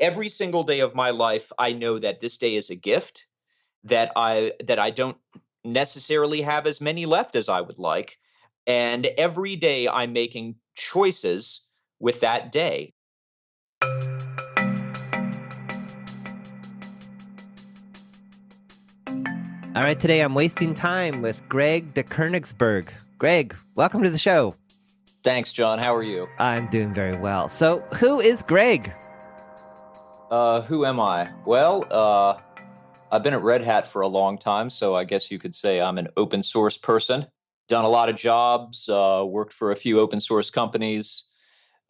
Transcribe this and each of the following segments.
every single day of my life, I know that this day is a gift, that I don't necessarily have as many left as I would like. And every day I'm making choices with that day. All right, today I'm wasting time with Greg DeKoenigsberg. Greg, welcome to the show. Thanks, John. How are you? I'm doing very well. So, who is Greg? Who am I? Well, I've been at Red Hat for a long time, so I guess you could say I'm an open source person. Done a lot of jobs, worked for a few open source companies,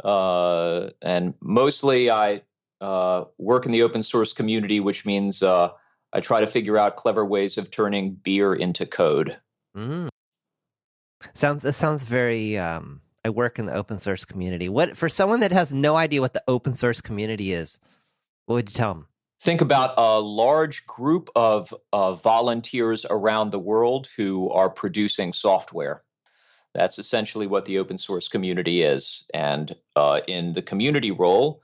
and mostly I work in the open source community, which means I try to figure out clever ways of turning beer into code. It sounds very. I work in the open source community. What for someone that has no idea what the open source community is? What would you tell them? Think about a large group of volunteers around the world who are producing software. That's essentially what the open source community is. And in the community role,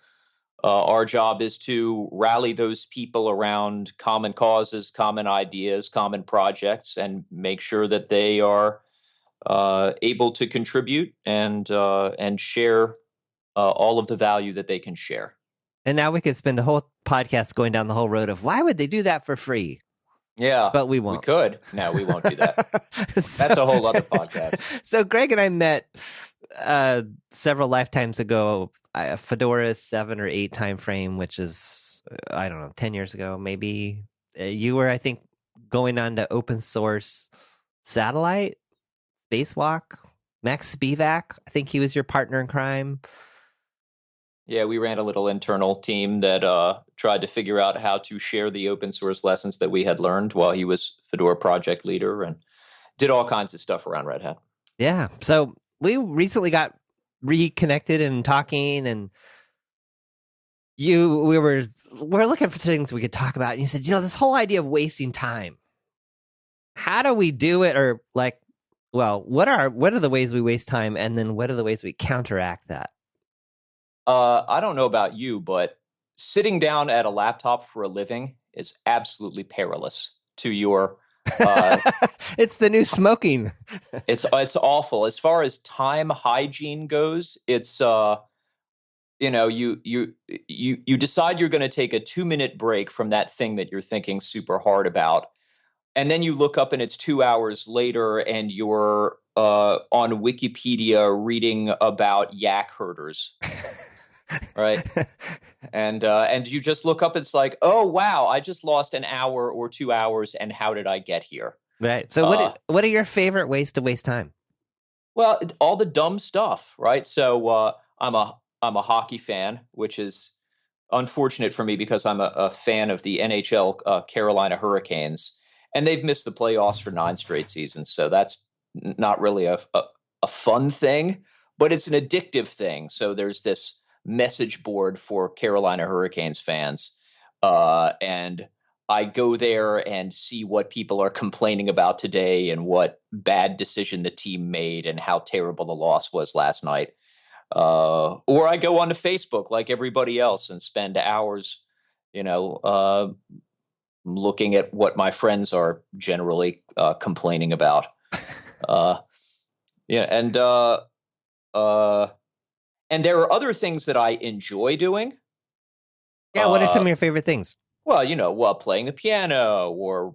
our job is to rally those people around common causes, common ideas, common projects, and make sure that they are able to contribute and share all of the value that they can share. And now we could spend the whole podcast going down the whole road of why would they do that for free? Yeah, but we won't. We could. No, we won't do that. That's a whole other podcast. So Greg and I met several lifetimes ago, Fedora 7 or 8 time frame, which is, I don't know, 10 years ago, maybe. You were, I think, going on to open source satellite, spacewalk, Max Spivak. I think he was your partner in crime. Yeah, we ran a little internal team that tried to figure out how to share the open source lessons that we had learned while he was Fedora project leader, and did all kinds of stuff around Red Hat. Yeah. So we recently got reconnected and talking, and we're looking for things we could talk about. And you said, this whole idea of wasting time, how do we do it? Or what are the ways we waste time? And then what are the ways we counteract that? I don't know about you, but sitting down at a laptop for a living is absolutely perilous to your. It's the new smoking. It's awful as far as time hygiene goes. It's you decide you're going to take a 2-minute break from that thing that you're thinking super hard about, and then you look up and it's 2 hours later, and you're on Wikipedia reading about yak herders. Right. And you just look up, it's like, oh, wow, I just lost an hour or 2 hours. And how did I get here? Right. So what are your favorite ways to waste time? Well, all the dumb stuff. Right. So I'm a hockey fan, which is unfortunate for me because I'm a fan of the NHL Carolina Hurricanes, and they've missed the playoffs for 9 straight seasons. So that's not really a fun thing, but it's an addictive thing. So there's this message board for Carolina Hurricanes fans, and I go there and see what people are complaining about today and what bad decision the team made and how terrible the loss was last night. Or I go onto Facebook like everybody else and spend hours, looking at what my friends are generally complaining about. And there are other things that I enjoy doing. Yeah, what are some of your favorite things? Well, playing the piano, or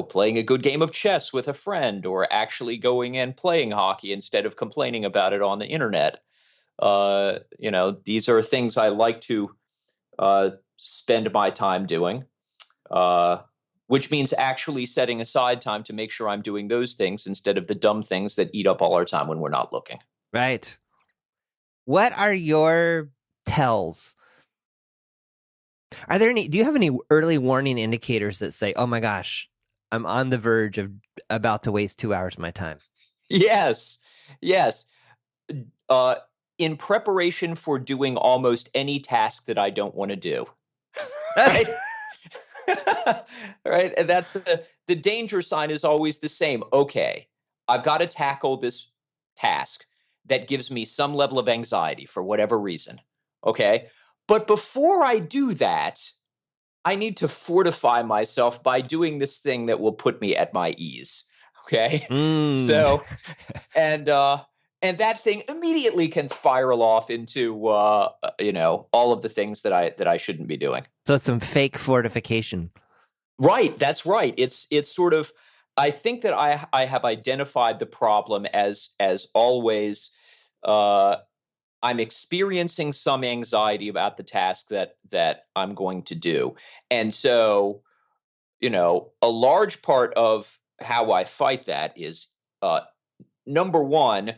playing a good game of chess with a friend, or actually going and playing hockey instead of complaining about it on the internet. These are things I like to spend my time doing, which means actually setting aside time to make sure I'm doing those things instead of the dumb things that eat up all our time when we're not looking. Right. What are your tells? Do you have any early warning indicators that say, oh my gosh, I'm on the verge of about to waste 2 hours of my time? Yes. In preparation for doing almost any task that I don't want to do. Right? Right. And that's the danger sign is always the same. Okay, I've got to tackle this task that gives me some level of anxiety for whatever reason. Okay. But before I do that, I need to fortify myself by doing this thing that will put me at my ease. Okay. Mm. So, and, and that thing immediately can spiral off into, all of the things that I shouldn't be doing. So it's some fake fortification. Right. That's right. It's sort of, I think that I have identified the problem as always, uh, I'm experiencing some anxiety about the task that I'm going to do. And so, a large part of how I fight that is, number one,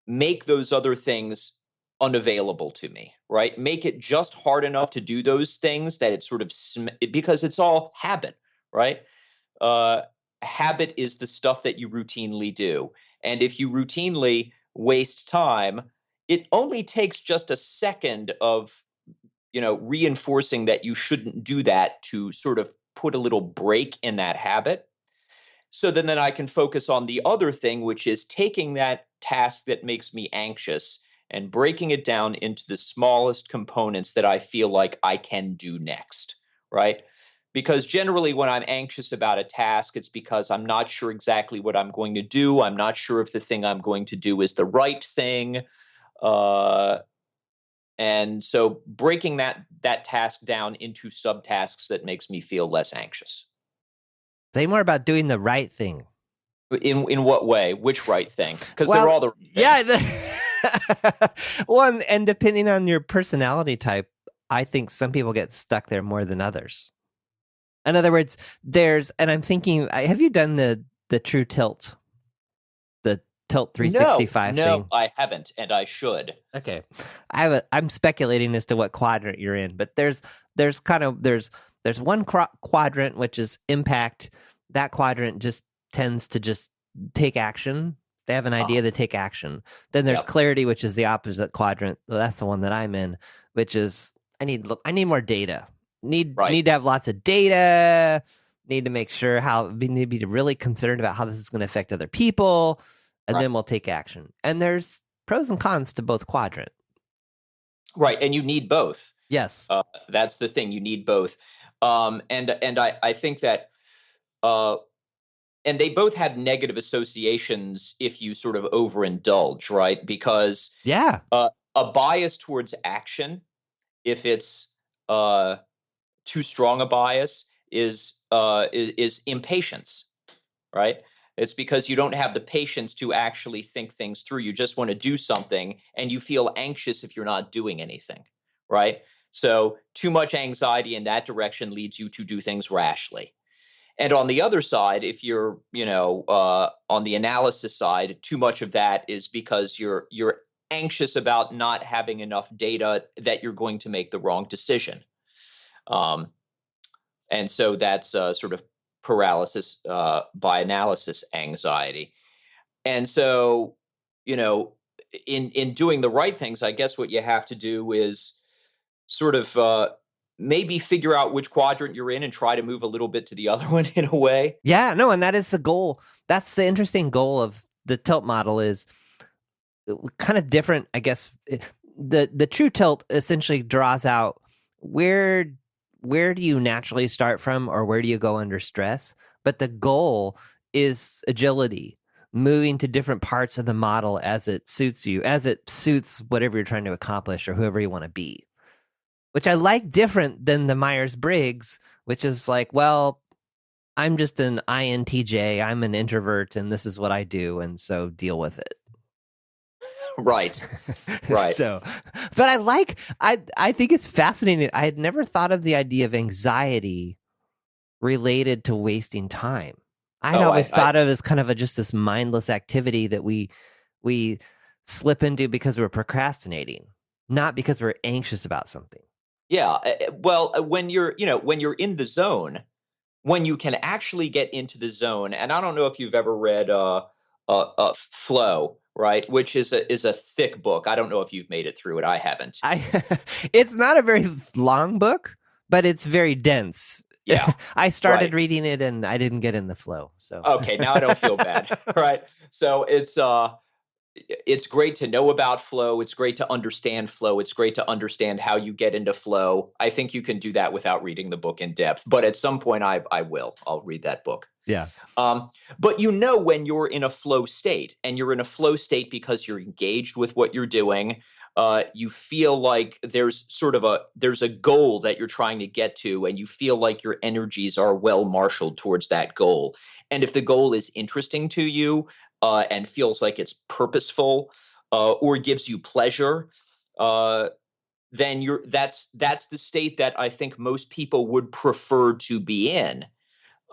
make those other things unavailable to me, right? Make it just hard enough to do those things that it's sort of because it's all habit, right? Uh, Habit is the stuff that you routinely do. And if you routinely waste time, it only takes just a second of, reinforcing that you shouldn't do that to sort of put a little break in that habit. So then I can focus on the other thing, which is taking that task that makes me anxious and breaking it down into the smallest components that I feel like I can do next, right? Because generally, when I'm anxious about a task, it's because I'm not sure exactly what I'm going to do. I'm not sure if the thing I'm going to do is the right thing. And so breaking that task down into subtasks that makes me feel less anxious. Say more about doing the right thing. In what way? Which right thing? Because well, they're all the right thing. Yeah. One, and depending on your personality type, I think some people get stuck there more than others. In other words, and I'm thinking, have you done the True Tilt? The Tilt 365 thing? No, I haven't, and I should. Okay. I'm speculating as to what quadrant you're in, but there's one quadrant, which is impact. That quadrant just tends to just take action. They have an idea to take action. Then there's clarity, which is the opposite quadrant. That's the one that I'm in, which is I need more data. Need to have lots of data. Need to make sure need to be really concerned about how this is going to affect other people, and then we'll take action. And there's pros and cons to both quadrant. Right, and you need both. Yes, that's the thing. You need both, and I think that, and they both have negative associations if you sort of overindulge, right? Because a bias towards action, if it's too strong a bias, is impatience, right? It's because you don't have the patience to actually think things through. You just want to do something, and you feel anxious if you're not doing anything, right? So too much anxiety in that direction leads you to do things rashly. And on the other side, if you're, on the analysis side, too much of that is because you're anxious about not having enough data that you're going to make the wrong decision. And so that's sort of paralysis by analysis anxiety. And so, in doing the right things, I guess what you have to do is sort of maybe figure out which quadrant you're in and try to move a little bit to the other one in a way. Yeah, no, and that is the goal. That's the interesting goal of the tilt model, is kind of different, I guess. The true tilt essentially draws out where do you naturally start from, or where do you go under stress? But the goal is agility, moving to different parts of the model as it suits you, as it suits whatever you're trying to accomplish or whoever you want to be. Which I like different than the Myers-Briggs, which is like, well, I'm just an INTJ, I'm an introvert, and this is what I do, and so deal with it. Right. So, but I think it's fascinating. I had never thought of the idea of anxiety related to wasting time. I'd always thought of it as kind of just this mindless activity that we slip into because we're procrastinating, not because we're anxious about something. Yeah. Well, when you're in the zone, when you can actually get into the zone, and I don't know if you've ever read Flow, right? Which is a thick book. I don't know if you've made it through it. I haven't. It's not a very long book, but it's very dense. Yeah. I started reading it and I didn't get in the flow. So okay, now I don't feel bad. Right. So it's it's great to know about flow. It's great to understand flow. It's great to understand how you get into flow. I think you can do that without reading the book in depth. But at some point, I will. I'll read that book. Yeah. But when you're in a flow state, and you're in a flow state because you're engaged with what you're doing. You feel like there's a goal that you're trying to get to, and you feel like your energies are well marshaled towards that goal. And if the goal is interesting to you, and feels like it's purposeful, or gives you pleasure, then that's the state that I think most people would prefer to be in.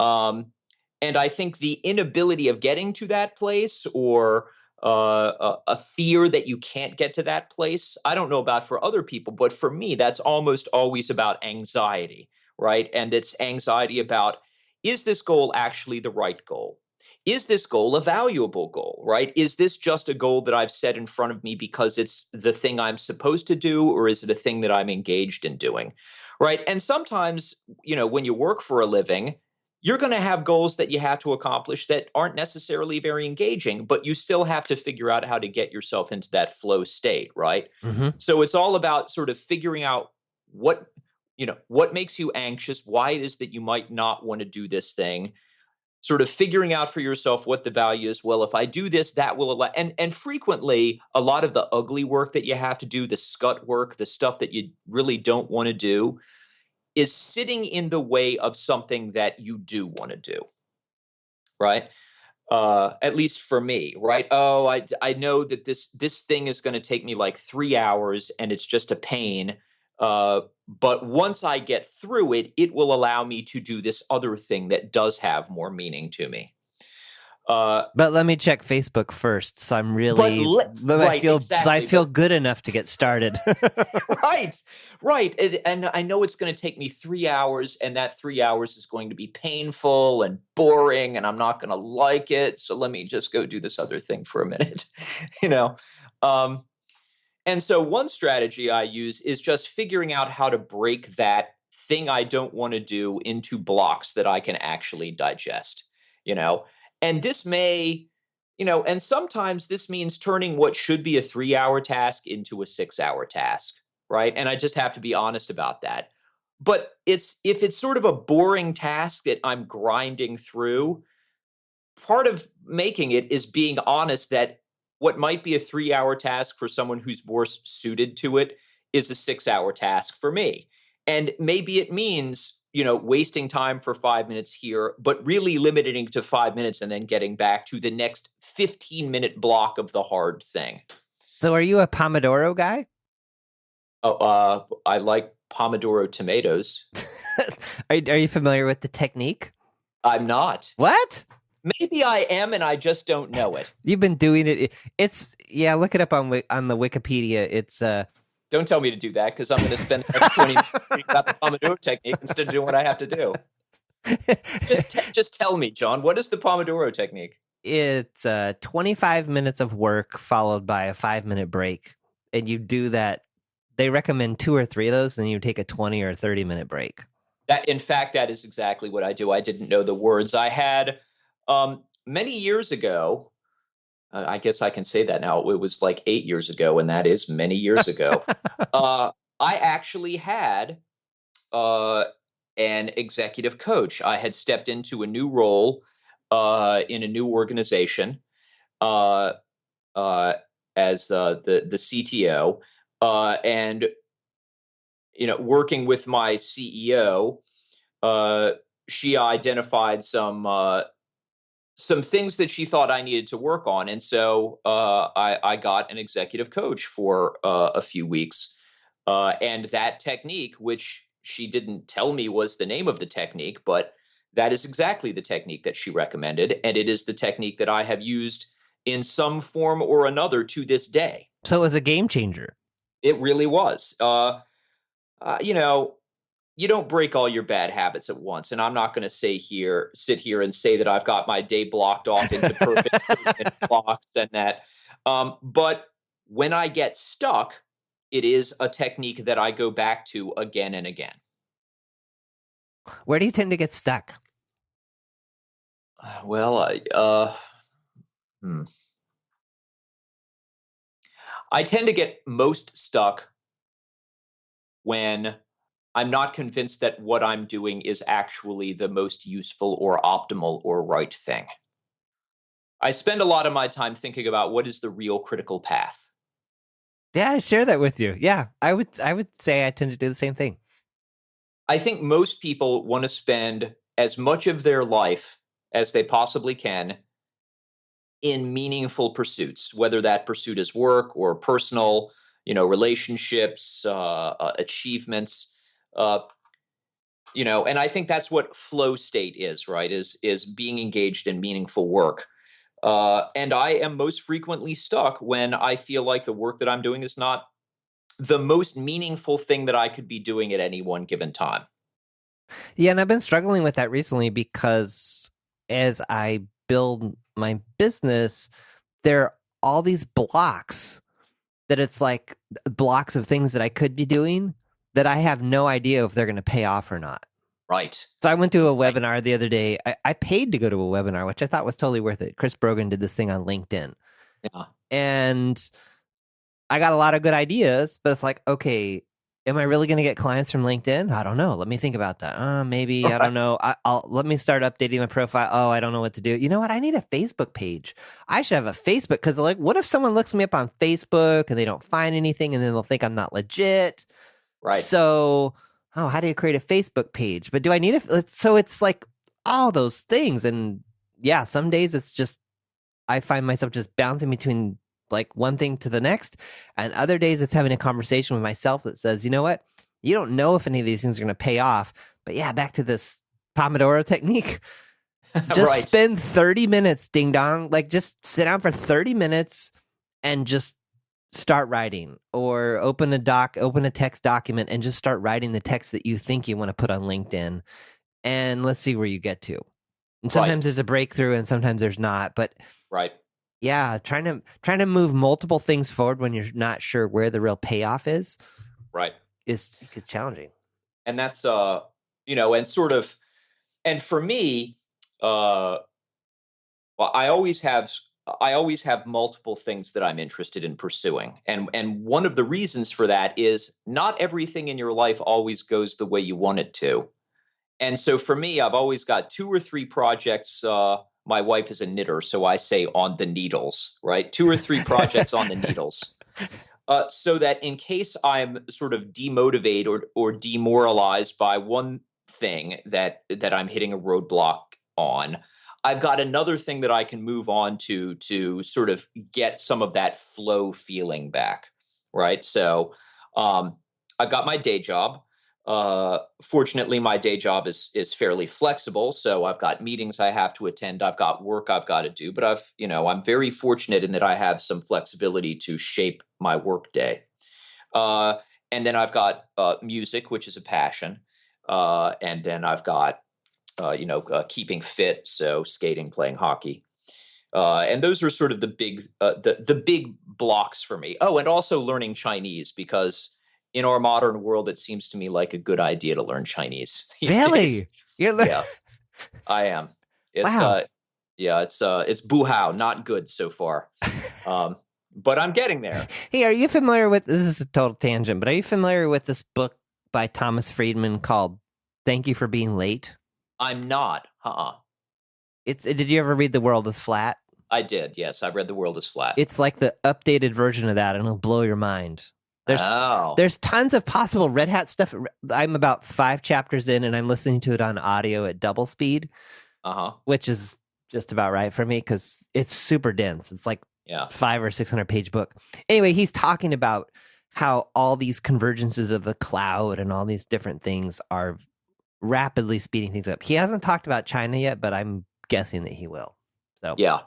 And I think the inability of getting to that place, or a fear that you can't get to that place, I don't know about for other people, but for me, that's almost always about anxiety, right? And it's anxiety about, is this goal actually the right goal? Is this goal a valuable goal, right? Is this just a goal that I've set in front of me because it's the thing I'm supposed to do, or is it a thing that I'm engaged in doing, right? And sometimes, when you work for a living, you're going to have goals that you have to accomplish that aren't necessarily very engaging, but you still have to figure out how to get yourself into that flow state, right? Mm-hmm. So it's all about sort of figuring out what makes you anxious, why it is that you might not want to do this thing, sort of figuring out for yourself what the value is. Well, if I do this, that will allow, and frequently a lot of the ugly work that you have to do, the scut work, the stuff that you really don't want to do, is sitting in the way of something that you do want to do, right? At least for me, right? Oh, I know that this thing is going to take me like 3 hours, and it's just a pain. But once I get through it, it will allow me to do this other thing that does have more meaning to me. But let me check Facebook first, so I'm really right, so I exactly. feel good enough to get started. Right. And I know it's going to take me 3 hours, and that 3 hours is going to be painful and boring, and I'm not going to like it. So let me just go do this other thing for a minute, you know. And so one strategy I use is just figuring out how to break that thing I don't want to do into blocks that I can actually digest, you know. And this may, and sometimes this means turning what should be a 3-hour task into a 6-hour task, right? And I just have to be honest about that. But if it's sort of a boring task that I'm grinding through, part of making it is being honest that what might be a 3-hour task for someone who's more suited to it is a 6-hour task for me. And maybe it means, wasting time for 5 minutes here, but really limiting to 5 minutes and then getting back to the next 15-minute block of the hard thing. So are you a Pomodoro guy? Oh, I like Pomodoro tomatoes. Are you familiar with the technique? I'm not. What? Maybe I am, and I just don't know it. You've been doing it. Look it up on the Wikipedia. It's Don't tell me to do that, because I'm going to spend the next 20 minutes figuring out the Pomodoro technique instead of doing what I have to do. Just tell me, John, what is the Pomodoro technique? It's 25 minutes of work followed by a 5-minute break, and you do that. They recommend 2 or 3 of those, and you take a 20 or 30-minute break. In fact, that is exactly what I do. I didn't know the words. I had many years ago. I guess I can say that now. It was like 8 years ago, and that is many years ago. I actually had an executive coach. I had stepped into a new role in a new organization as the CTO, and working with my CEO, she identified some things that she thought I needed to work on. And so I got an executive coach for a few weeks. And that technique, which she didn't tell me was the name of the technique, but that is exactly the technique that she recommended. And it is the technique that I have used in some form or another to this day. So it was a game changer. It really was. You don't break all your bad habits at once. And I'm not going to sit here and say that I've got my day blocked off into perfect blocks and that. But when I get stuck, it is a technique that I go back to again and again. Where do you tend to get stuck? Well, I tend to get most stuck when I'm not convinced that what I'm doing is actually the most useful or optimal or right thing. I spend a lot of my time thinking about what is the real critical path. Yeah, I share that with you. Yeah, I would say I tend to do the same thing. I think most people want to spend as much of their life as they possibly can in meaningful pursuits, whether that pursuit is work or personal, relationships, achievements, uh, and I think that's what flow state is, right? Is being engaged in meaningful work. And I am most frequently stuck when I feel like the work that I'm doing is not the most meaningful thing that I could be doing at any one given time. Yeah, and I've been struggling with that recently because as I build my business, there are all these blocks that it's like blocks of things that I could be doing that I have no idea if they're going to pay off or not. Right. So I went to a Right. webinar the other day. I paid to go to a webinar, which I thought was totally worth it. Chris Brogan did this thing on LinkedIn. Yeah. And I got a lot of good ideas, but it's like, okay, am I really going to get clients from LinkedIn? I don't know. Let me think about that. Maybe, I don't know. I'll let me start updating my profile. Oh, I don't know what to do. You know what? I need a Facebook page. I should have a Facebook because like, what if someone looks me up on Facebook and they don't find anything and then they'll think I'm not legit? Right. So, how do you create a Facebook page? But do I need it? So it's like all those things. And yeah, some days it's just, I find myself just bouncing between like one thing to the next. And other days it's having a conversation with myself that says, you know what? You don't know if any of these things are going to pay off. But yeah, back to this Pomodoro technique. Just Right. spend 30 minutes, ding dong. Like just sit down for 30 minutes and just start writing, or open a text document and just start writing the text that you think you want to put on LinkedIn. And let's see where you get to. And sometimes there's a breakthrough and sometimes there's not. But Right. yeah, trying to move multiple things forward when you're not sure where the real payoff is Right. is challenging. And that's and sort of, and for me, well, I always have multiple things that I'm interested in pursuing. And one of the reasons for that is not everything in your life always goes the way you want it to. And so for me, I've always got 2 or 3 projects. My wife is a knitter, so I say on the needles, right? 2 or 3 projects on the needles. So that in case I'm sort of demotivated or demoralized by one thing that I'm hitting a roadblock on, I've got another thing that I can move on to sort of get some of that flow feeling back, right? So I've got my day job. Fortunately, my day job is fairly flexible, so I've got meetings I have to attend. I've got work I've got to do, but I'm very fortunate in that I have some flexibility to shape my work day. And then I've got music, which is a passion, and then I've got keeping fit, so skating, playing hockey. And those are sort of the big blocks for me. Oh, and also learning Chinese, because in our modern world, it seems to me like a good idea to learn Chinese these days. Really? Yeah, I am. Wow. It's buhao, not good so far. But I'm getting there. Hey, are you familiar with, this is a total tangent, but are you familiar with this book by Thomas Friedman called Thank You for Being Late? I'm not. Did you ever read The World is Flat? I did. Yes, I read The World is Flat. It's like the updated version of that, and it'll blow your mind. Oh. There's tons of possible Red Hat stuff. I'm about 5 chapters in, and I'm listening to it on audio at double speed, which is just about right for me because it's super dense. It's like 500 or 600 page book. Anyway, he's talking about how all these convergences of the cloud and all these different things are rapidly speeding things up. He hasn't talked about China yet, but I'm guessing that he will. So yeah.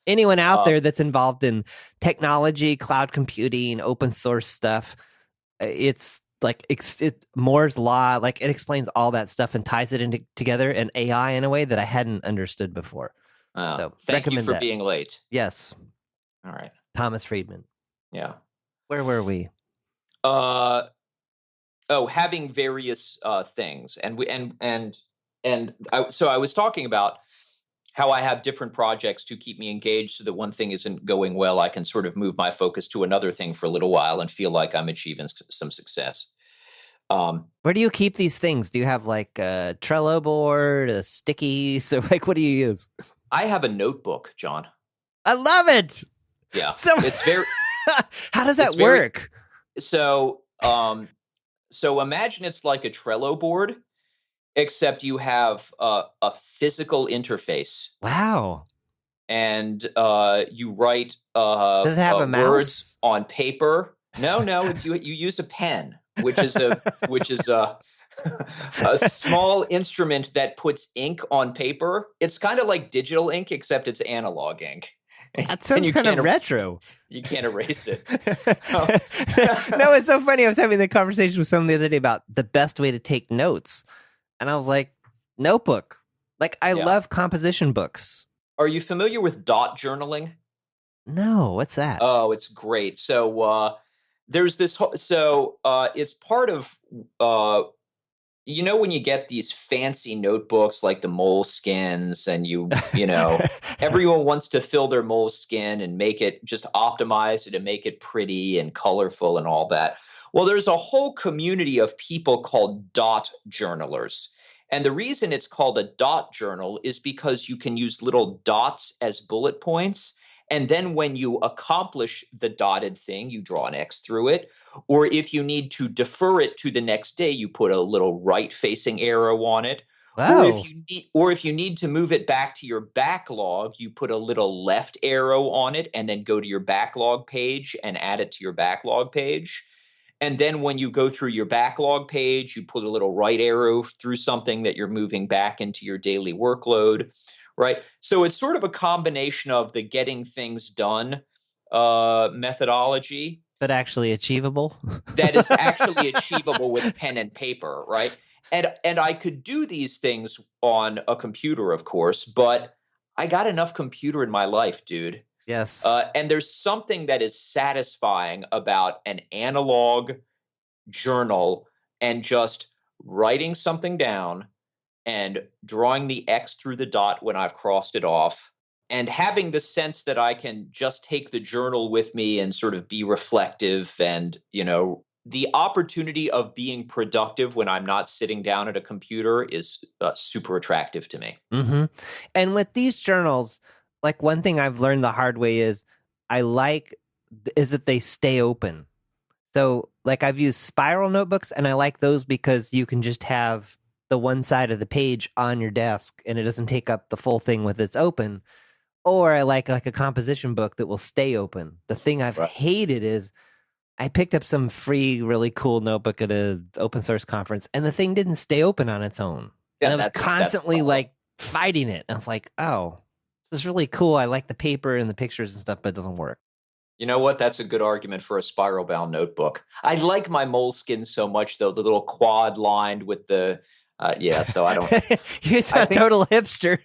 Anyone out there that's involved in technology, cloud computing, open source stuff, it's like Moore's law, like it explains all that stuff and ties it together, and AI in a way that I hadn't understood before. So thank you for being late. Yes. All right. Thomas Friedman. Yeah. Where were we? Having various things, so I was talking about how I have different projects to keep me engaged so that one thing isn't going well, I can sort of move my focus to another thing for a little while and feel like I'm achieving some success. Where do you keep these things? Do you have like a Trello board, a sticky? So like, what do you use? I have a notebook, John. I love it. Yeah. So it's very, how does that work? So imagine it's like a Trello board, except you have a physical interface. Wow. And you write does it have a mouse? Words on paper. No, you use a pen, which is a small instrument that puts ink on paper. It's kind of like digital ink, except it's analog ink. That sounds kind of retro. You can't erase it. No, it's so funny. I was having the conversation with someone the other day about the best way to take notes. And I was like, notebook. Like, I love composition books. Are you familiar with dot journaling? No, what's that? Oh, it's great. So there's this. It's part of. When you get these fancy notebooks like the Moleskines, and everyone wants to fill their Moleskine and make it, just optimize it and make it pretty and colorful and all that. Well, there's a whole community of people called dot journalers. And the reason it's called a dot journal is because you can use little dots as bullet points. And then when you accomplish the dotted thing, you draw an X through it. Or if you need to defer it to the next day, you put a little right-facing arrow on it. Wow. Or if you need to move it back to your backlog, you put a little left arrow on it and then go to your backlog page and add it to your backlog page. And then when you go through your backlog page, you put a little right arrow through something that you're moving back into your daily workload. Right. So it's sort of a combination of the getting things done methodology. But actually achievable. That is actually achievable with pen and paper. Right. And I could do these things on a computer, of course, but I got enough computer in my life, dude. Yes. And there's something that is satisfying about an analog journal and just writing something down and drawing the X through the dot when I've crossed it off, and having the sense that I can just take the journal with me and sort of be reflective, and, the opportunity of being productive when I'm not sitting down at a computer is super attractive to me. Mm-hmm. And with these journals, like, one thing I've learned the hard way is that they stay open. So like, I've used spiral notebooks, and I like those because you can just have the one side of the page on your desk and it doesn't take up the full thing with it's open. Or I like a composition book that will stay open. The thing I've hated is I picked up some free, really cool notebook at an open source conference, and the thing didn't stay open on its own. Yeah, and I was constantly like fighting it. I was like, oh, this is really cool. I like the paper and the pictures and stuff, but it doesn't work. You know what? That's a good argument for a spiral bound notebook. I like my Moleskine so much, though, the little quad lined with the so I don't. You're a total hipster.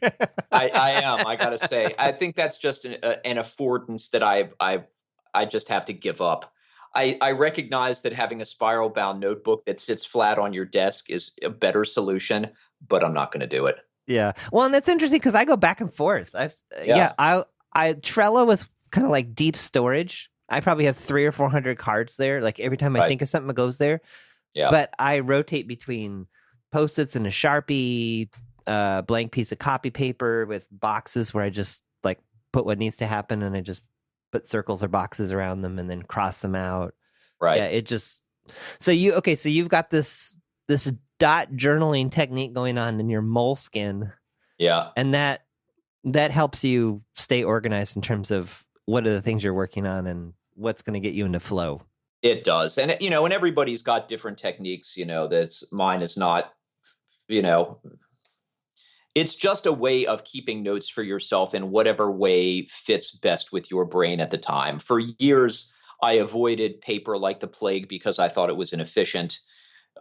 I am. I gotta say, I think that's just an affordance that I just have to give up. I recognize that having a spiral bound notebook that sits flat on your desk is a better solution, but I'm not going to do it. Yeah. Well, and that's interesting because I go back and forth. Trello is kind of like deep storage. I probably have 300 or 400 cards there. Like, every time I think of something, it goes there. Yeah. But I rotate between Post-its and a Sharpie, blank piece of copy paper with boxes where I just like put what needs to happen, and I just put circles or boxes around them and then cross them out. Right. Yeah. So you've got this dot journaling technique going on in your Moleskine. Yeah. And that helps you stay organized in terms of what are the things you're working on and what's going to get you into flow. It does. And, and everybody's got different techniques, mine is not, it's just a way of keeping notes for yourself in whatever way fits best with your brain at the time. For years, I avoided paper like the plague because I thought it was inefficient.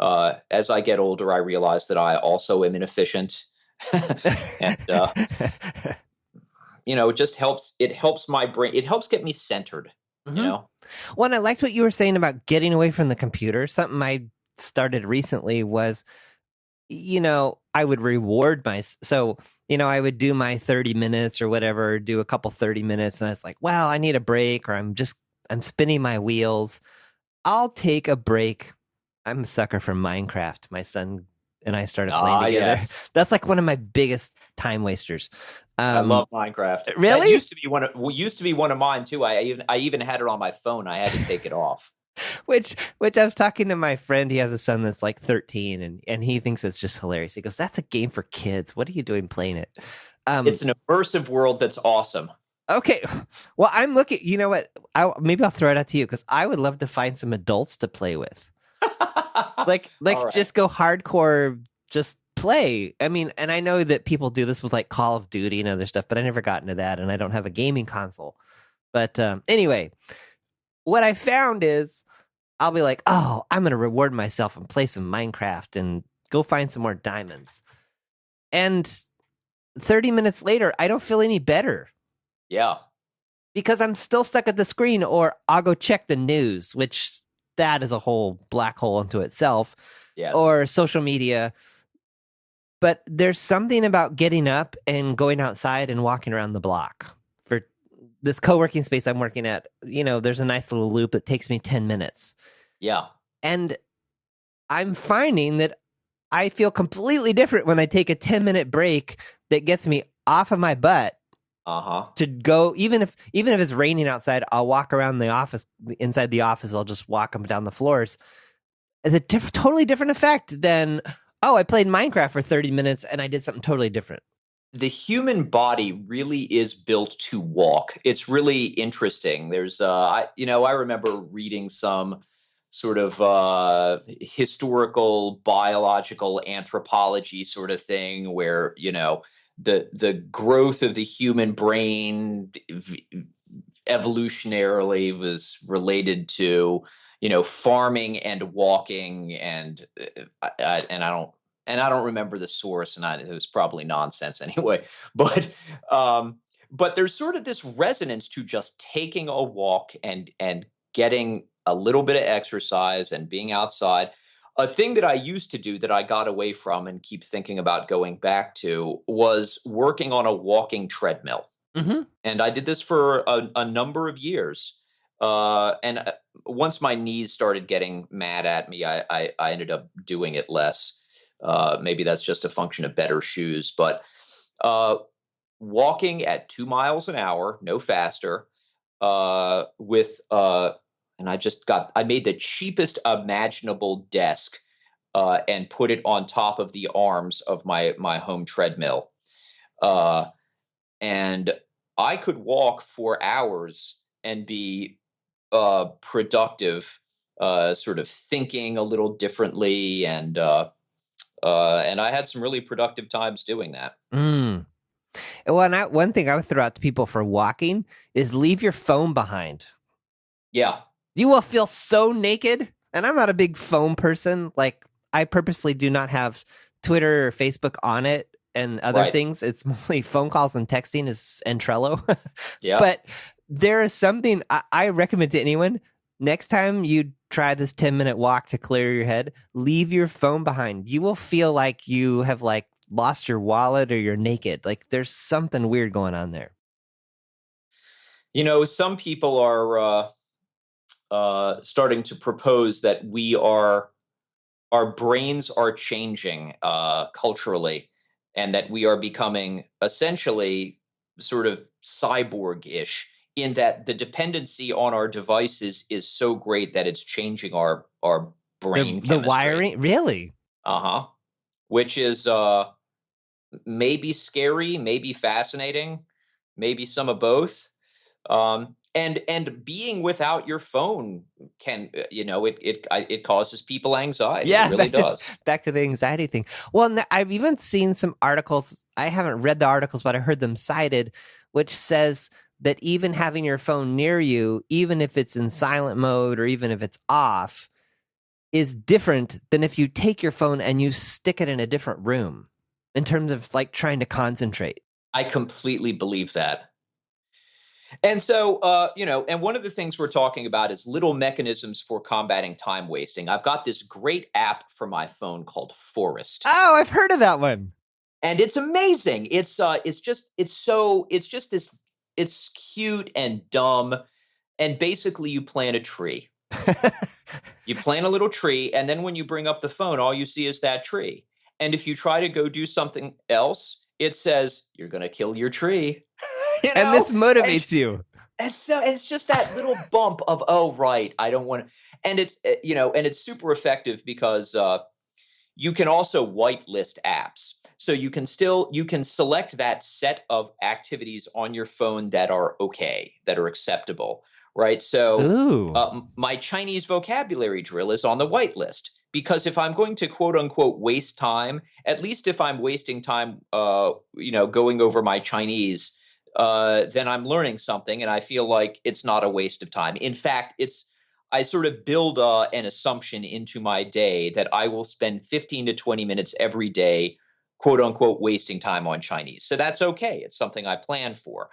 As I get older, I realize that I also am inefficient. And, it just helps. It helps my brain. It helps get me centered, Well, and I liked what you were saying about getting away from the computer. Something I started recently was, I would reward so, I would do my 30 minutes or whatever, do a couple 30 minutes. And I was like, well, I need a break, or I'm spinning my wheels. I'll take a break. I'm a sucker for Minecraft. My son and I started playing together. Yes. That's like one of my biggest time wasters. I love Minecraft. Really? That used to be one of mine too. I even had it on my phone. I had to take it off. Which I was talking to my friend. He has a son that's like 13, and he thinks it's just hilarious. He goes, "That's a game for kids. What are you doing playing it?" It's an immersive world that's awesome. Okay, well, I'm looking. You know what? Maybe I'll throw it out to you, because I would love to find some adults to play with. like right. Just go hardcore, just play. I mean, and I know that people do this with like Call of Duty and other stuff, but I never got into that, and I don't have a gaming console. But anyway, what I found is I'll be like, oh, I'm going to reward myself and play some Minecraft and go find some more diamonds. And 30 minutes later, I don't feel any better. Yeah. Because I'm still stuck at the screen, or I'll go check the news, which that is a whole black hole unto itself. Yes. Or social media. But there's something about getting up and going outside and walking around the block. For this co-working space I'm working at, there's a nice little loop that takes me 10 minutes. Yeah. And I'm finding that I feel completely different when I take a 10-minute break that gets me off of my butt. To go, even if it's raining outside, I'll walk around the office, inside the office. I'll just walk up and down the floors. It's a totally different effect than, I played Minecraft for 30 minutes and I did something totally different. The human body really is built to walk. It's really interesting. There's, I remember reading some sort of historical biological anthropology sort of thing where, the growth of the human brain evolutionarily was related to, farming and walking, and I don't remember the source, and it was probably nonsense anyway. But there's sort of this resonance to just taking a walk and getting a little bit of exercise and being outside. A thing that I used to do that I got away from and keep thinking about going back to was working on a walking treadmill. Mm-hmm. And I did this for a number of years. And once my knees started getting mad at me, I ended up doing it less. Maybe that's just a function of better shoes. But walking at 2 miles an hour, no faster, and I made the cheapest imaginable desk and put it on top of the arms of my home treadmill. And I could walk for hours and be productive, sort of thinking a little differently. And I had some really productive times doing that. Mm. Well, one thing I would throw out to people for walking is leave your phone behind. Yeah. You will feel so naked. And I'm not a big phone person. Like, I purposely do not have Twitter or Facebook on it and other things. It's mostly phone calls and texting and Trello. Yeah. But there is something I recommend to anyone. Next time you try this 10-minute walk to clear your head, leave your phone behind. You will feel like you have lost your wallet or you're naked. Like, there's something weird going on there. Some people are starting to propose that our brains are changing culturally, and that we are becoming essentially sort of cyborg-ish, in that the dependency on our devices is so great that it's changing our brain chemistry. The wiring, really? Which is maybe scary, maybe fascinating, maybe some of both. And being without your phone can, it causes people anxiety. Yeah, it really does. Back to the anxiety thing. Well, I've even seen some articles. I haven't read the articles, but I heard them cited, which says that even having your phone near you, even if it's in silent mode or even if it's off, is different than if you take your phone and you stick it in a different room in terms of trying to concentrate. I completely believe that. And so, and one of the things we're talking about is little mechanisms for combating time wasting. I've got this great app for my phone called Forest. Oh, I've heard of that one. And it's amazing. It's cute and dumb. And basically you plant a tree. You plant a little tree, and then when you bring up the phone, all you see is that tree. And if you try to go do something else, it says, you're going to kill your tree. And this motivates you. And so it's just that little bump of, oh, right, I don't want to. And it's super effective because you can also whitelist apps. So you can select that set of activities on your phone that are okay, that are acceptable. Right. So my Chinese vocabulary drill is on the whitelist, because if I'm going to, quote unquote, waste time, at least if I'm wasting time, going over my Chinese, then I'm learning something. And I feel like it's not a waste of time. In fact, I sort of build an assumption into my day that I will spend 15 to 20 minutes every day, quote unquote, wasting time on Chinese. So that's okay. It's something I plan for.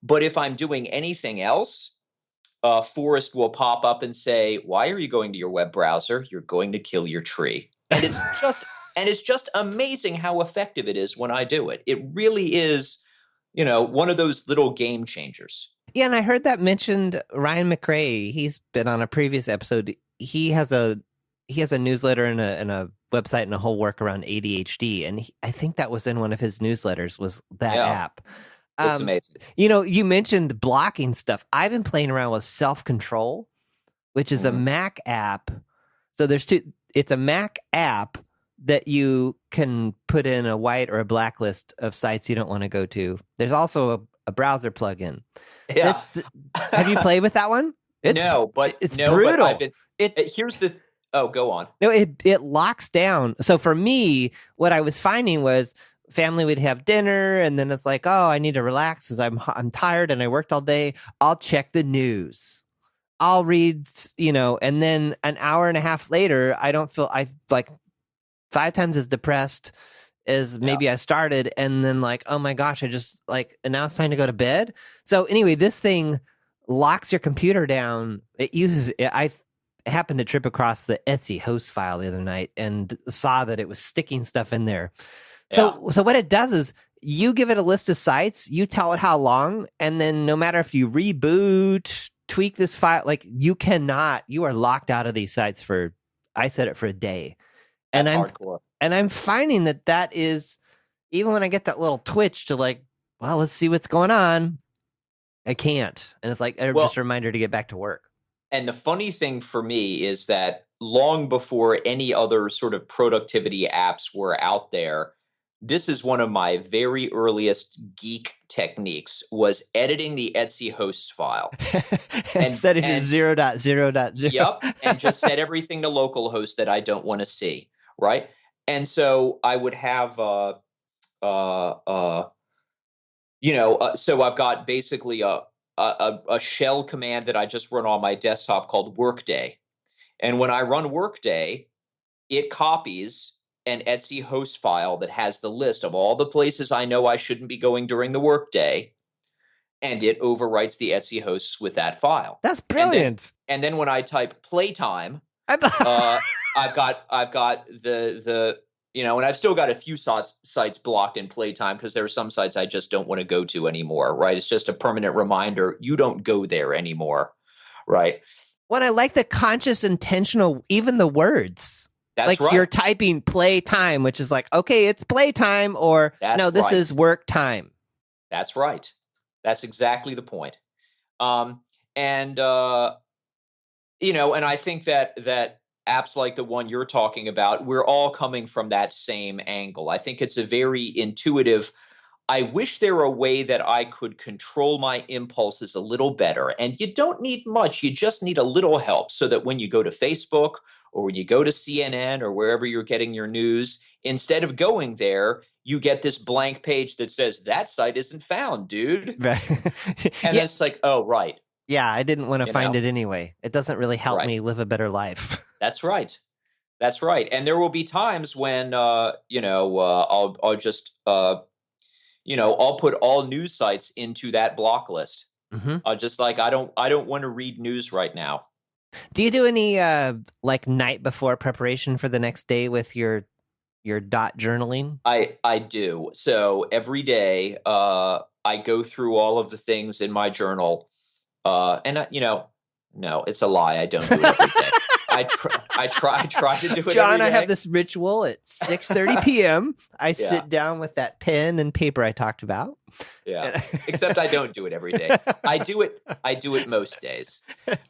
But if I'm doing anything else, Forest will pop up and say, why are you going to your web browser? You're going to kill your tree. And it's just amazing how effective it is when I do it. It really is, one of those little game changers. Yeah, and I heard that mentioned. Ryan McRae, he's been on a previous episode. He has a newsletter and a website and a whole work around ADHD. And I think that was in one of his newsletters, was that app. It's amazing. You mentioned blocking stuff. I've been playing around with Self-Control, which is a Mac app. So it's a Mac app that you can put in a white or a blacklist of sites you don't want to go to. There's also a browser plugin. Yeah. Have you played with that one? It's brutal. Go on. No, it locks down. So for me, what I was finding was, family would have dinner, and then it's like, oh, I need to relax because I'm tired and I worked all day. I'll check the news. I'll read, and then an hour and a half later, I'm like 5 times as depressed as maybe I started. And then like, oh my gosh, and now it's time to go to bed. So anyway, this thing locks your computer down. I happened to trip across the Etsy host file the other night and saw that it was sticking stuff in there. So what it does is you give it a list of sites, you tell it how long, and then no matter if you reboot, tweak this file, like you are locked out of these sites I set it for a day. That's hardcore. And I'm finding that is, even when I get that little twitch to like, well, let's see what's going on, I can't. And it's like just a reminder to get back to work. And the funny thing for me is that long before any other sort of productivity apps were out there, this is one of my very earliest geek techniques, was editing the Etsy hosts file. and set it to 0.0.0. Yep. And just set everything to localhost that I don't want to see. Right. And so I would have, so I've got basically a shell command that I just run on my desktop called Workday. And when I run Workday, it copies an Etsy host file that has the list of all the places I know I shouldn't be going during the workday, and it overwrites the Etsy hosts with that file. That's brilliant. And then when I type playtime, I've got the and I've still got a few sites blocked in playtime because there are some sites I just don't want to go to anymore. Right? It's just a permanent reminder, you don't go there anymore. Right? Well, I like the conscious, intentional, even the words. That's like right. You're typing playtime, which is like, okay, it's playtime, or this is work time. That's right. That's exactly the point. And I think that apps like the one you're talking about, we're all coming from that same angle. I think it's a very intuitive. I wish there were a way that I could control my impulses a little better. And you don't need much. You just need a little help so that when you go to Facebook or when you go to CNN or wherever you're getting your news, instead of going there, you get this blank page that says, that site isn't found, dude. Right. And it's like, oh, right. Yeah, I didn't want to find it anyway. It doesn't really help me live a better life. That's right. That's right. And there will be times when, I'll just, I'll put all news sites into that block list. Hmm. Just like I don't want to read news right now. Do you do any like night before preparation for the next day with your dot journaling? I do. So every day, I go through all of the things in my journal, and no, it's a lie. I don't do it every day. I try to do it every John, I have day. this ritual at 6:30 p.m. I Yeah, sit down with that pen and paper I talked about. yeah. Except I don't do it every day. I do it most days.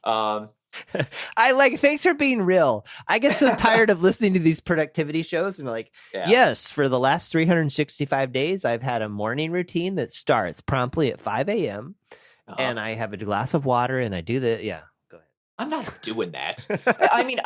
Um, I like, thanks for being real. I get so tired of listening to these productivity shows and like, yeah. yes, for the last 365 days, I've had a morning routine that starts promptly at 5 a.m. Uh-huh. and I have a glass of water and I do the, yeah, go I'm not doing that. ahead. I mean,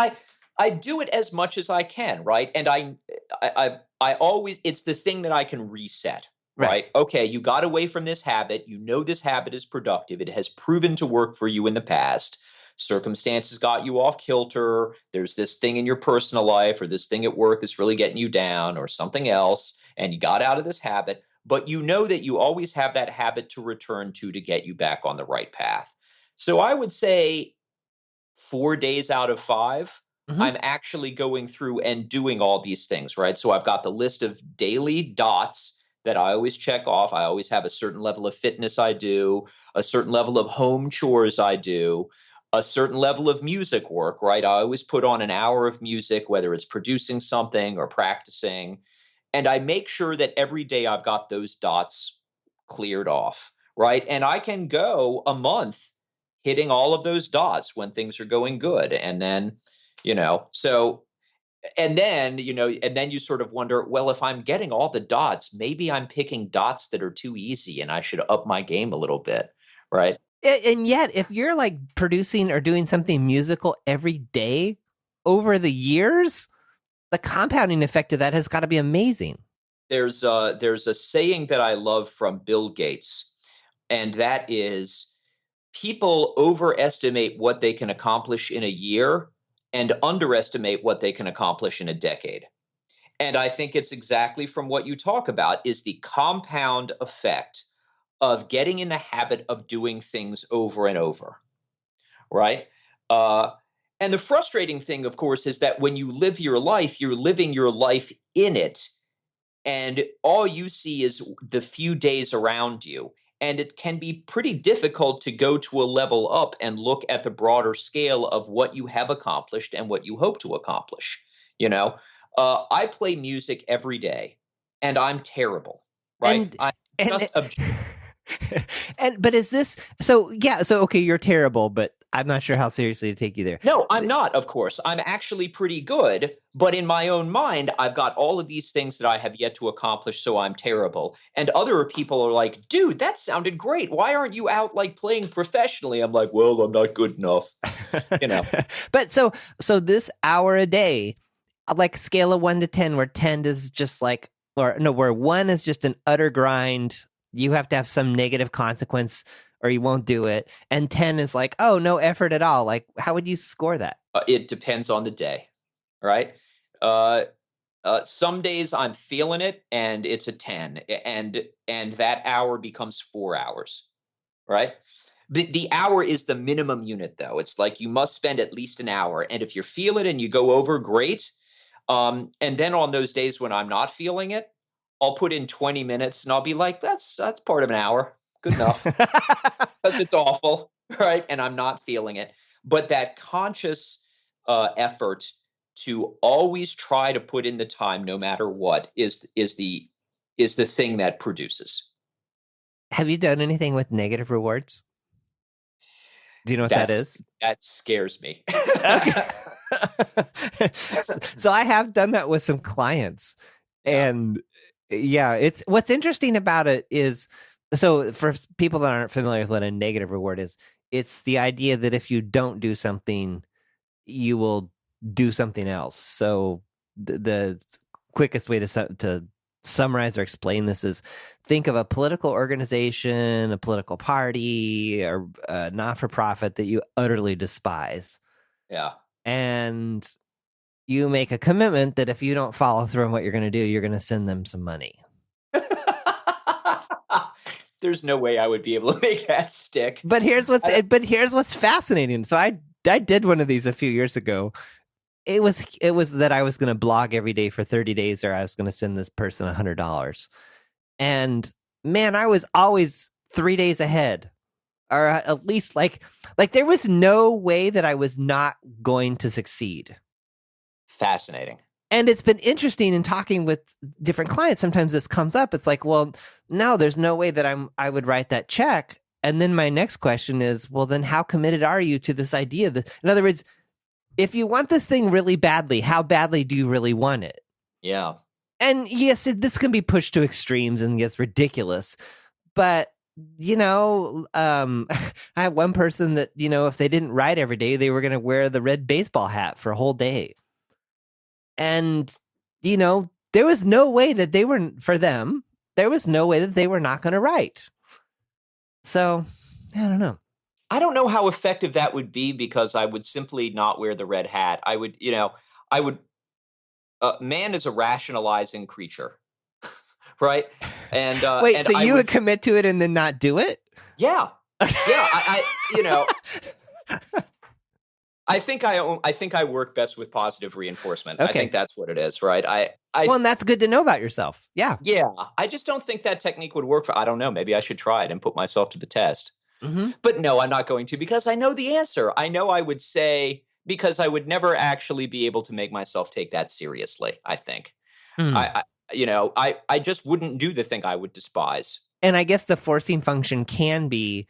I do it as much as I can, right? And I always, it's the thing that I can reset, Right. right? Okay, you got away from this habit. You know this habit is productive. It has proven to work for you in the past. Circumstances got you off kilter. There's this thing in your personal life or this thing at work that's really getting you down or something else, and you got out of this habit. But you know that you always have that habit to return to get you back on the right path. So I would say 4 days out of five, Hmm. I'm actually going through and doing all these things, right? So I've got the list of daily dots that I always check off. I always have a certain level of fitness I do, a certain level of home chores I do, a certain level of music work, right? I always put on an hour of music, whether it's producing something or practicing. And I make sure that every day I've got those dots cleared off, right? And I can go a month hitting all of those dots when things are going good. And then, so, and then you sort of wonder, well, if I'm getting all the dots, maybe I'm picking dots that are too easy and I should up my game a little bit, right? And yet, if you're like producing or doing something musical every day over the years, the compounding effect of that has got to be amazing. There's a saying that I love from Bill Gates, and that is people overestimate what they can accomplish in a year and underestimate what they can accomplish in a decade. And I think it's exactly from what you talk about is the compound effect of getting in the habit of doing things over and over, right? Uh, and the frustrating thing, of course, is that when you live your life, you're living your life in it, and all you see is the few days around you. And it can be pretty difficult to go to a level up and look at the broader scale of what you have accomplished and what you hope to accomplish. You know, I play music every day, and I'm terrible, right? And I'm and just a and but is this so? Yeah, so okay, you're terrible, but I'm not sure how seriously to take you there. No, I'm not, of course. I'm actually pretty good, but in my own mind, I've got all of these things that I have yet to accomplish, so I'm terrible. And other people are like, dude, that sounded great. Why aren't you out like playing professionally? I'm like, well, I'm not good enough, you know. But so this hour a day, like scale of 1 to 10, where 10 is just like, or no, where 1 is just an utter grind. You have to have some negative consequence or you won't do it. And 10 is like, oh, no effort at all. Like, how would you score that? It depends on the day, right? Uh, some days I'm feeling it and it's a 10 and that hour becomes 4 hours, right? The hour is the minimum unit though. It's like you must spend at least an hour. And if you feel it and you go over, great. And then on those days when I'm not feeling it, I'll put in 20 minutes and I'll be like, that's part of an hour. Good enough. Because it's awful, right? And I'm not feeling it. But that conscious effort to always try to put in the time, no matter what, is the thing that produces. Have you done anything with negative rewards? Do you know what that That's is? that scares me. Okay. So I have done that with some clients. Yeah. And yeah, it's what's interesting about it is, so for people that aren't familiar with what a negative reward is, it's the idea that if you don't do something, you will do something else. So the quickest way to summarize or explain this is think of a political organization, a political party, or a not-for-profit that you utterly despise. Yeah. And you make a commitment that if you don't follow through on what you're going to do, you're going to send them some money. there's no way I would be able to make that stick. But here's what's fascinating. So I did one of these a few years ago. It was that I was going to blog every day for 30 days, or I was going to send this person $100. And man, I was always 3 days ahead, or at least like there was no way that I was not going to succeed. Fascinating. And it's been interesting in talking with different clients. Sometimes this comes up. It's like, well, no, there's no way that I would write that check. And then my next question is, well, then how committed are you to this idea? In other words, if you want this thing really badly, how badly do you really want it? Yeah. And yes, this can be pushed to extremes and gets ridiculous. But, I have one person that, if they didn't write every day, they were going to wear the red baseball hat for a whole day. And, there was no way that there was no way that they were not going to write. So, I don't know. I don't know how effective that would be, because I would simply not wear the red hat. Man is a rationalizing creature, right? And wait, and so you would commit to it and then not do it? Yeah, yeah. I think I work best with positive reinforcement. Okay. I think that's what it is, right? Well, and that's good to know about yourself. Yeah. Yeah. I just don't think that technique would work I don't know. Maybe I should try it and put myself to the test. Mm-hmm. But no, I'm not going to, because I know the answer. I know I would say, because I would never actually be able to make myself take that seriously, I think. I just wouldn't do the thing I would despise. And I guess the forcing function can be,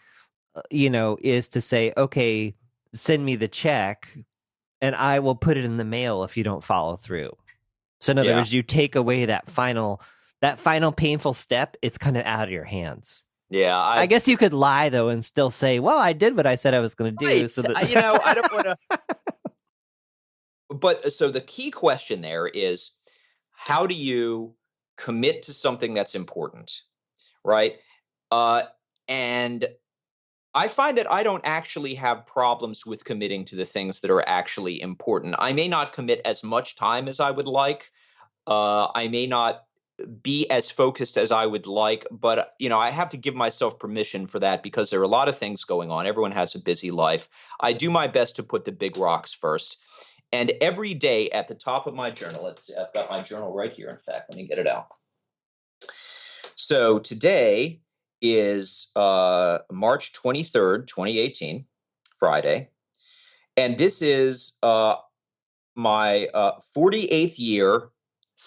is to say, okay, send me the check and I will put it in the mail if you don't follow through. So in other words, you take away that final painful step. It's kind of out of your hands. Yeah. I guess you could lie though and still say, well, I did what I said I was going to do. Right. So that I don't want to. But so the key question there is, how do you commit to something that's important? Right. And I find that I don't actually have problems with committing to the things that are actually important. I may not commit as much time as I would like. I may not be as focused as I would like, but I have to give myself permission for that, because there are a lot of things going on. Everyone has a busy life. I do my best to put the big rocks first. And every day at the top of my journal, I've got my journal right here. In fact, let me get it out. So today is March 23rd, 2018, Friday. And this is my 48th year,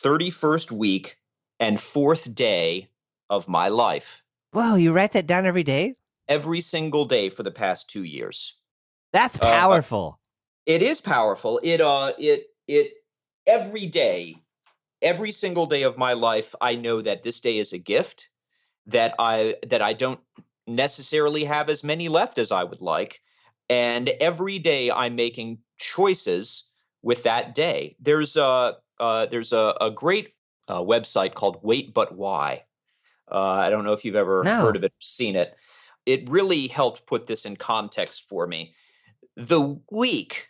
31st week, and 4th day of my life. Wow, you write that down every day? Every single day for the past 2 years. That's powerful. It is powerful. It every day, every single day of my life, I know that this day is a gift, that I don't necessarily have as many left as I would like. And every day I'm making choices with that day. There's a great website called Wait But Why. I don't know if you've ever heard of it or seen it. It really helped put this in context for me. The week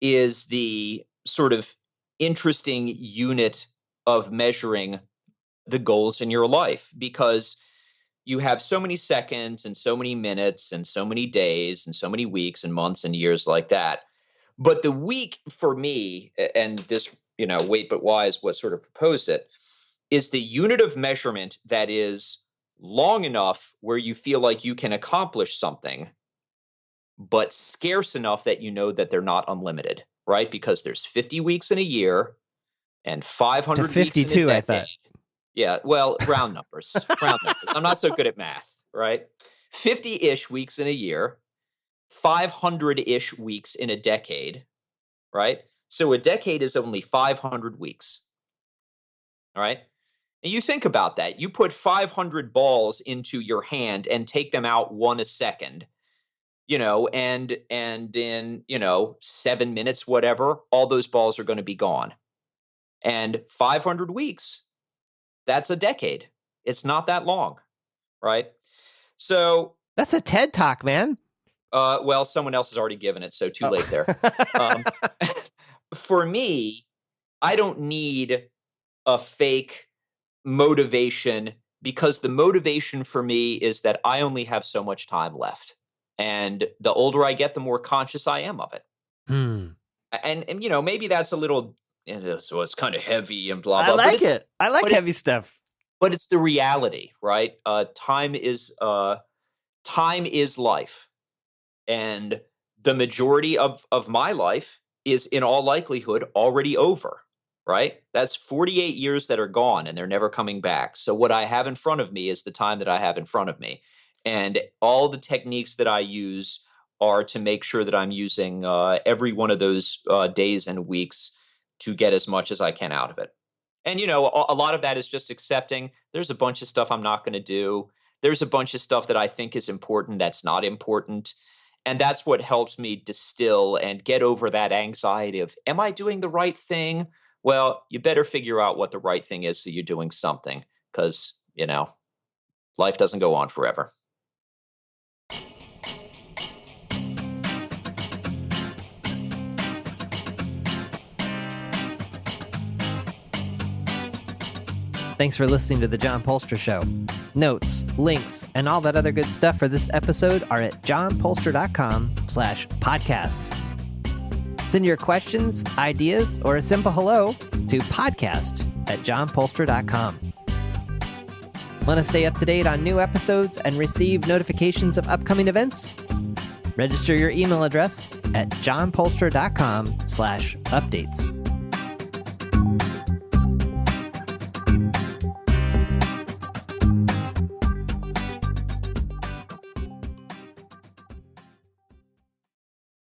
is the sort of interesting unit of measuring the goals in your life, because you have so many seconds and so many minutes and so many days and so many weeks and months and years like that. But the week for me, and this, Wait But Why is what sort of proposed it, is the unit of measurement that is long enough where you feel like you can accomplish something, but scarce enough that you know that they're not unlimited, right? Because there's 50 weeks in a year and 500 to 52, weeks in a decade. I thought. Yeah, well, round numbers. I'm not so good at math, right? 50-ish weeks in a year, 500-ish weeks in a decade, right? So a decade is only 500 weeks, all right? And you think about that. You put 500 balls into your hand and take them out one a second, and in, 7 minutes, whatever, all those balls are going to be gone. And 500 weeks, that's a decade. It's not that long, right? So that's a TED Talk, man. Well, someone else has already given it, so too late there. For me, I don't need a fake motivation because the motivation for me is that I only have so much time left. And the older I get, the more conscious I am of it. And maybe that's a little, so it's kind of heavy and blah, blah. I like it. I like heavy stuff. But it's the reality, right? Time is life. And the majority of my life is in all likelihood already over, right? That's 48 years that are gone and they're never coming back. So what I have in front of me is the time that I have in front of me. And all the techniques that I use are to make sure that I'm using every one of those days and weeks to get as much as I can out of it. And, a lot of that is just accepting there's a bunch of stuff I'm not going to do. There's a bunch of stuff that I think is important that's not important. And that's what helps me distill and get over that anxiety of, am I doing the right thing? Well, you better figure out what the right thing is so you're doing something, because, life doesn't go on forever. Thanks for listening to The John Polster Show. Notes, links, and all that other good stuff for this episode are at johnpolster.com/podcast. Send your questions, ideas, or a simple hello to podcast@johnpolster.com. Want to stay up to date on new episodes and receive notifications of upcoming events? Register your email address at johnpolster.com/updates.